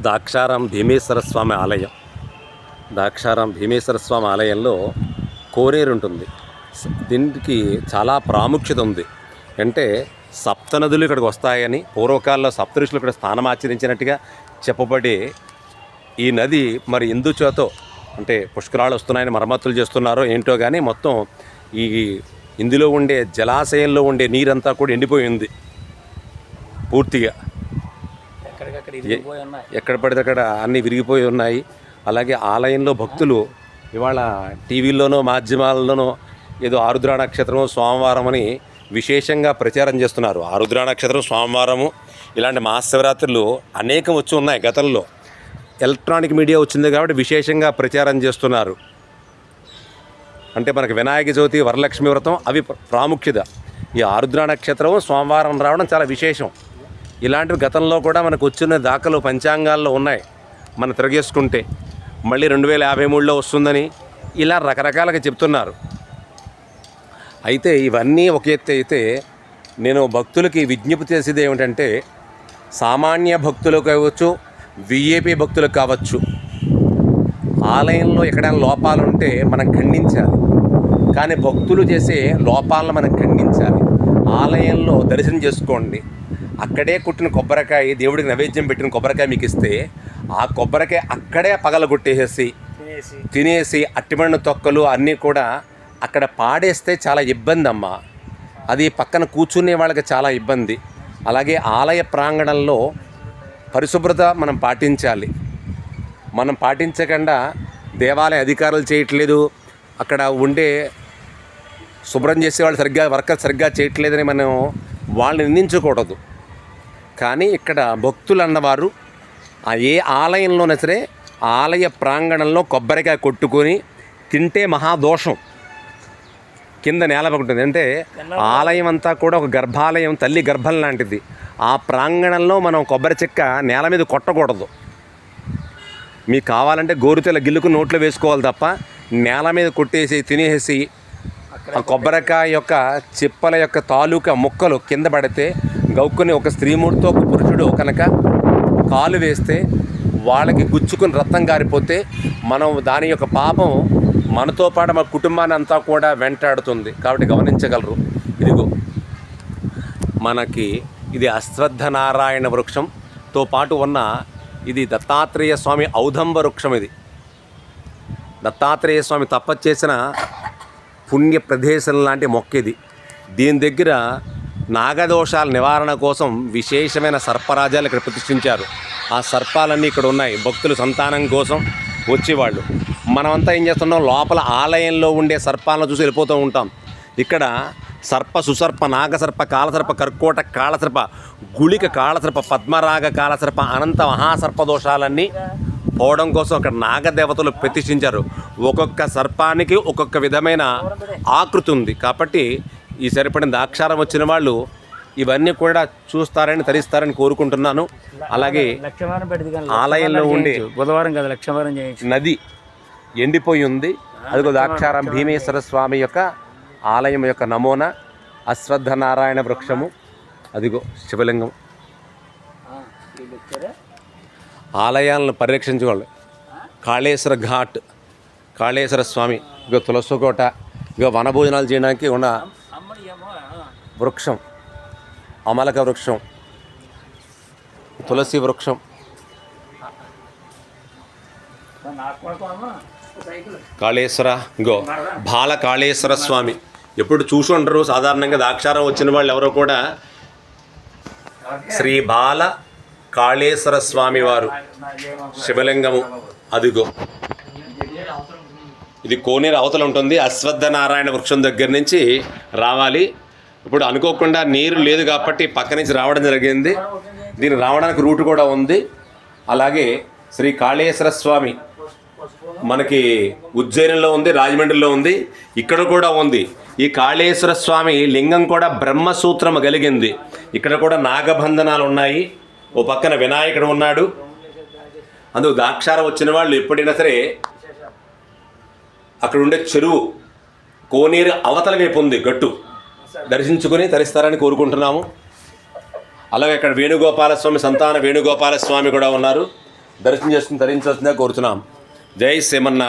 ద్రాక్షారం భీమేశ్వర స్వామి ఆలయం. ద్రాక్షారం భీమేశ్వర స్వామి ఆలయంలో కోనేరు ఉంటుంది. దీనికి చాలా ప్రాముఖ్యత ఉంది. అంటే సప్తనదులు ఇక్కడికి వస్తాయని పూర్వకాలంలో సప్తఋషులు ఇక్కడ స్థానమాచరించినట్టుగా చెప్పబడి ఈ నది మరి ఎందుచేతో అంటే పుష్కరాలు వస్తున్నాయని మరమ్మతులు చేస్తున్నారో ఏంటో కానీ మొత్తం ఈ ఇందులో ఉండే జలాశయంలో ఉండే నీరంతా కూడా ఎండిపోయింది పూర్తిగా. ఎక్కడ పడితే అక్కడ అన్నీ విరిగిపోయి ఉన్నాయి. అలాగే ఆలయంలో భక్తులు ఇవాళ టీవీల్లోనో మాధ్యమాల్లోనో ఏదో ఆరుద్ర నక్షత్రము సోమవారం అని విశేషంగా ప్రచారం చేస్తున్నారు. ఆరుద్ర నక్షత్రం సోమవారము ఇలాంటి మహాశివరాత్రులు అనేకం వచ్చి ఉన్నాయి. గతంలో ఎలక్ట్రానిక్ మీడియా వచ్చింది కాబట్టి విశేషంగా ప్రచారం చేస్తున్నారు. అంటే మనకు వినాయక చవితి వరలక్ష్మి వ్రతం అవి ప్రాముఖ్యత. ఈ ఆరుద్ర నక్షత్రం సోమవారం రావడం చాలా విశేషం. ఇలాంటివి గతంలో కూడా మనకు వచ్చిన దాఖలు పంచాంగాల్లో ఉన్నాయి. మనం తిరగేసుకుంటే మళ్ళీ 2053లో వస్తుందని ఇలా రకరకాలుగా చెప్తున్నారు. అయితే ఇవన్నీ ఒక ఎత్తు అయితే నేను భక్తులకి విజ్ఞప్తి చేసేది ఏమిటంటే సామాన్య భక్తులు కావచ్చు, విఐపి భక్తులు కావచ్చు, ఆలయంలో ఎక్కడైనా లోపాలు ఉంటే మనం ఖండించాలి. కానీ భక్తులు చేసే లోపాలను మనం ఖండించాలి. ఆలయంలో దర్శనం చేసుకోండి. అక్కడే కుట్టిన కొబ్బరికాయ దేవుడికి నైవేద్యం పెట్టిన కొబ్బరికాయ మీకు ఇస్తే ఆ కొబ్బరికాయ అక్కడే పగలగొట్టేసేసి తినేసి అట్టిమಣ್ಣు తొక్కలు అన్నీ కూడా అక్కడ పాడేస్తే చాలా ఇబ్బంది అమ్మా. అది పక్కన కూర్చునే వాళ్ళకి చాలా ఇబ్బంది. అలాగే ఆలయ ప్రాంగణంలో పరిశుభ్రత మనం పాటించాలి. మనం పాటించకుండా దేవాలయ అధికారులు చేయట్లేదు, అక్కడ ఉండే శుభ్రం చేసే వాళ్ళు వర్కర్ సరిగ్గా చేయట్లేదని మనం వాళ్ళని నిందించకూడదు. కానీ ఇక్కడ భక్తులు అన్నవారు ఏ ఆలయంలోనే సరే ఆలయ ప్రాంగణంలో కొబ్బరికాయ కొట్టుకొని తింటే మహాదోషం. కింద నేల ఉంటుంది. అంటే ఆలయం అంతా కూడా ఒక గర్భాలయం, తల్లి గర్భం లాంటిది. ఆ ప్రాంగణంలో మనం కొబ్బరి చెక్క నేల మీద కొట్టకూడదు. మీకు కావాలంటే గోరుతెల గిల్లుకు నోట్లో వేసుకోవాలి తప్ప నేల మీద కొట్టేసి తినేసి ఆ కొబ్బరికాయ యొక్క చిప్పల యొక్క తాలూకా ముక్కలు కింద పడితే గౌక్కుని ఒక స్త్రీమూర్తితో ఒక పురుషుడు కనుక కాలు వేస్తే వాళ్ళకి గుచ్చుకుని రక్తం గారిపోతే మనం దాని యొక్క పాపం మనతో పాటు మన కుటుంబాన్ని అంతా కూడా వెంటాడుతుంది. కాబట్టి గమనించగలరు. ఇదిగో మనకి ఇది అశ్వత్థ నారాయణ వృక్షంతో పాటు ఉన్న ఇది దత్తాత్రేయ స్వామి ఔదంబ వృక్షం. ఇది దత్తాత్రేయ స్వామి తపస్సు చేసిన పుణ్య ప్రదేశం లాంటి మొక్క ఇది. దీని దగ్గర నాగదోషాల నివారణ కోసం విశేషమైన సర్పరాజాలు ఇక్కడ ప్రతిష్ఠించారు. ఆ సర్పాలన్నీ ఇక్కడ ఉన్నాయి. భక్తులు సంతానం కోసం వచ్చేవాళ్ళు. మనమంతా ఏం చేస్తున్నాం, లోపల ఆలయంలో ఉండే సర్పాలను చూసి వెళ్ళిపోతూ ఉంటాం. ఇక్కడ సర్ప, సుసర్ప, నాగసర్ప, కాలసర్ప, కర్కోట కాళసర్ప, గుళిక కాళసర్ప, పద్మరాగ కాళసర్ప, అనంత మహాసర్ప దోషాలన్నీ పోవడం కోసం అక్కడ నాగదేవతలు ప్రతిష్ఠించారు. ఒక్కొక్క సర్పానికి ఒక్కొక్క విధమైన ఆకృతి ఉంది. కాబట్టి ఈ సరిపడిన ద్రాక్షారం వచ్చిన వాళ్ళు ఇవన్నీ కూడా చూస్తారని తరిస్తారని కోరుకుంటున్నాను. అలాగే ఆలయంలో ఉండే బుధవారం కదా లక్షవారం నది ఎండిపోయి ఉంది. అదిగో ద్రాక్షారం భీమేశ్వర స్వామి యొక్క ఆలయం యొక్క నమూనా అశ్వత్థ నారాయణ వృక్షము. అదిగో శివలింగం. ఆలయాలను పరిరక్షించుకోవాలి. కాళేశ్వర ఘాట్, కాళేశ్వర స్వామి, ఇగో తులసికోట, ఇగో వనభోజనాలు చేయడానికి ఉన్న వృక్షం, అమలక వృక్షం, తులసి వృక్షం, కాళేశ్వర, ఇంకో బాల కాళేశ్వర స్వామి. ఎప్పుడు చూసి ఉంటారు సాధారణంగా ద్రాక్షారం వచ్చిన వాళ్ళు ఎవరో కూడా శ్రీ బాల కాళేశ్వర స్వామి వారు శివలింగము. అదిగో ఇది కోనేరు అవతల ఉంటుంది. అశ్వత్థ నారాయణ వృక్షం దగ్గర నుంచి రావాలి. ఇప్పుడు అనుకోకుండా నీరు లేదు కాబట్టి పక్క నుంచి రావడం జరిగింది. దీనికి రావడానికి రూట్ కూడా ఉంది. అలాగే శ్రీ కాళేశ్వర స్వామి మనకి ఉజ్జయినిలో ఉంది, రాజమండ్రిలో ఉంది, ఇక్కడ కూడా ఉంది. ఈ కాళేశ్వర స్వామి లింగం కూడా బ్రహ్మసూత్రము కలిగింది. ఇక్కడ కూడా నాగబంధనాలు ఉన్నాయి. ఓ పక్కన వినాయకుడు ఉన్నాడు. అందుకు ద్రాక్షారం వచ్చిన వాళ్ళు ఎప్పుడైనా సరే అక్కడ ఉండే చెరువు కోనేరు అవతల వైపు ఉంది గట్టు, దర్శించుకొని తరిస్తారని కోరుకుంటున్నాము. అలాగే ఇక్కడ వేణుగోపాలస్వామి, సంతాన వేణుగోపాలస్వామి కూడా ఉన్నారు. దర్శనం చేసుకుని తరించాల్సిందిగా కోరుతున్నాం. జై శ్రీమన్నారాయణ.